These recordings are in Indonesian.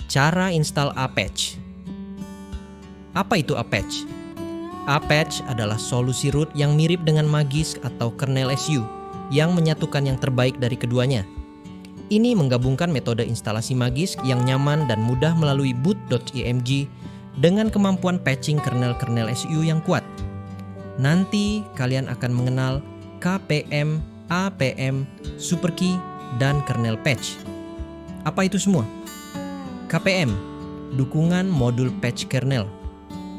Cara install A-Patch. Apa itu A-Patch? A-Patch adalah solusi root yang mirip dengan Magisk atau kernel SU yang menyatukan yang terbaik dari keduanya. Ini menggabungkan metode instalasi Magisk yang nyaman dan mudah melalui boot.img dengan kemampuan patching kernel-kernel SU yang kuat. Nanti kalian akan mengenal KPM, APM, superkey, dan kernel patch. Apa itu semua? KPM, dukungan modul patch kernel,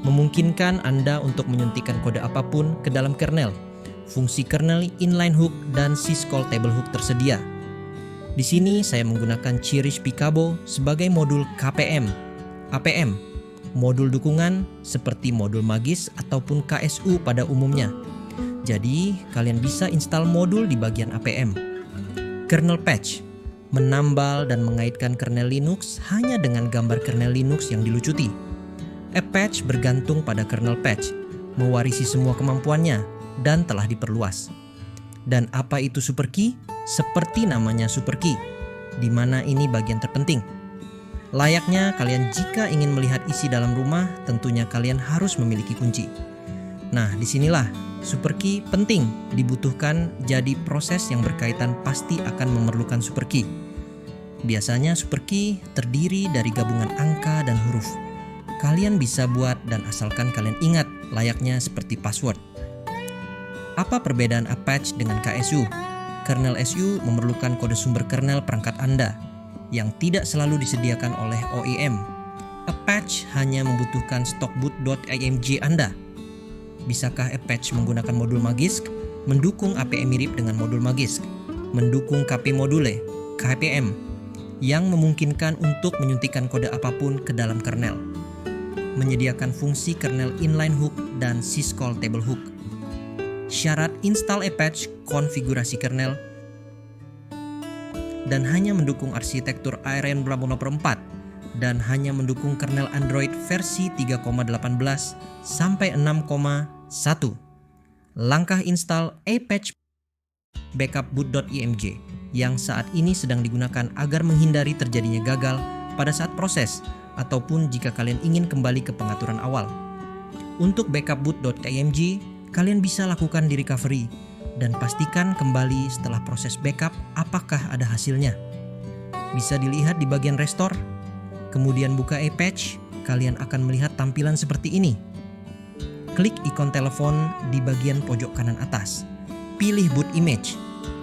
memungkinkan Anda untuk menyuntikkan kode apapun ke dalam kernel. Fungsi kernel inline hook dan syscall table hook tersedia. Di sini saya menggunakan Chirish Picabo sebagai modul KPM. APM, modul dukungan seperti modul Magisk ataupun KSU pada umumnya. Jadi, kalian bisa install modul di bagian APM. Kernel patch, menambal dan mengaitkan kernel Linux hanya dengan gambar kernel Linux yang dilucuti. A-Patch bergantung pada kernel patch, mewarisi semua kemampuannya dan telah diperluas. Dan apa itu superkey? Seperti namanya superkey, di mana ini bagian terpenting. Layaknya kalian jika ingin melihat isi dalam rumah, tentunya kalian harus memiliki kunci. Nah, disinilah superkey penting dibutuhkan, jadi proses yang berkaitan pasti akan memerlukan superkey. Biasanya superkey terdiri dari gabungan angka dan huruf. Kalian bisa buat dan asalkan kalian ingat, layaknya seperti password. Apa perbedaan A-Patch dengan KSU? Kernel SU memerlukan kode sumber kernel perangkat Anda yang tidak selalu disediakan oleh OEM. A-Patch hanya membutuhkan stok boot.img Anda. Bisakah A-Patch menggunakan modul Magisk? Mendukung APM mirip dengan modul Magisk. Mendukung KP module, KPM, yang memungkinkan untuk menyuntikkan kode apapun ke dalam kernel. Menyediakan fungsi kernel inline hook dan syscall table hook. Syarat install A-Patch, konfigurasi kernel, dan hanya mendukung arsitektur ARM 804 dan hanya mendukung kernel Android versi 3.18 sampai 6.1. Langkah install A-Patch backup boot.img yang saat ini sedang digunakan agar menghindari terjadinya gagal pada saat proses ataupun jika kalian ingin kembali ke pengaturan awal. Untuk backup boot.img, kalian bisa lakukan di recovery dan pastikan kembali setelah proses backup apakah ada hasilnya. Bisa dilihat di bagian restore. Kemudian buka A-Patch, kalian akan melihat tampilan seperti ini. Klik ikon telepon di bagian pojok kanan atas. Pilih boot image.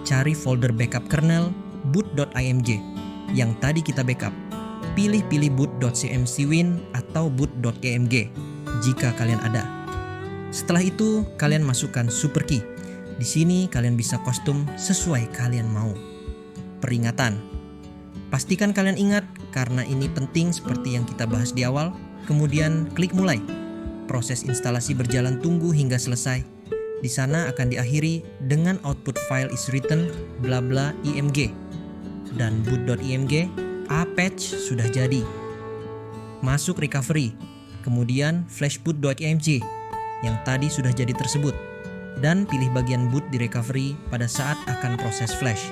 Cari folder backup kernel boot.img yang tadi kita backup. Pilih boot.cmcwin atau boot.img jika kalian ada. Setelah itu, kalian masukkan superkey. Di sini kalian bisa kostum sesuai kalian mau. Peringatan. Pastikan kalian ingat karena ini penting seperti yang kita bahas di awal. Kemudian klik mulai. Proses instalasi berjalan tunggu hingga selesai. Di sana akan diakhiri dengan output file is written bla bla img. Dan boot.img, A-Patch sudah jadi. Masuk recovery. Kemudian flashboot.img yang tadi sudah jadi tersebut, dan pilih bagian boot di recovery pada saat akan proses flash.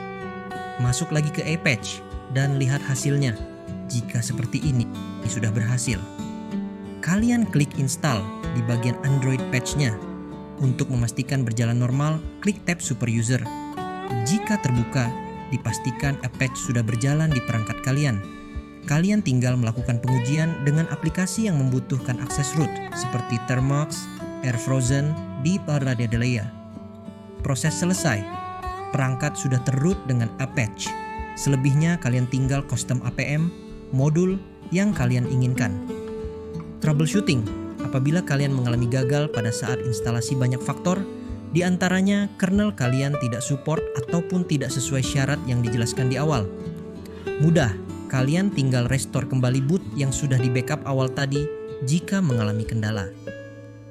Masuk lagi ke A-Patch dan lihat hasilnya. Jika seperti ini sudah berhasil, kalian klik install di bagian Android patch-nya. Untuk memastikan berjalan normal, klik tab super user. Jika terbuka, dipastikan A-Patch sudah berjalan di perangkat kalian. Kalian tinggal melakukan pengujian dengan aplikasi yang membutuhkan akses root seperti Termux, Airfrozen di Paradadeleia. Proses selesai. Perangkat sudah terroot dengan A-Patch. Selebihnya kalian tinggal custom APM, modul yang kalian inginkan. Troubleshooting. Apabila kalian mengalami gagal pada saat instalasi banyak faktor, di antaranya kernel kalian tidak support ataupun tidak sesuai syarat yang dijelaskan di awal. Mudah, kalian tinggal restore kembali boot yang sudah di backup awal tadi jika mengalami kendala.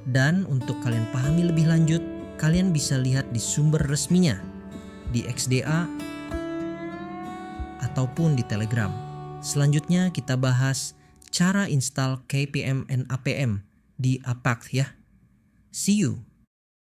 Dan untuk kalian pahami lebih lanjut, kalian bisa lihat di sumber resminya, di XDA, ataupun di Telegram. Selanjutnya kita bahas cara install KPM and APM di A-Patch ya. See you!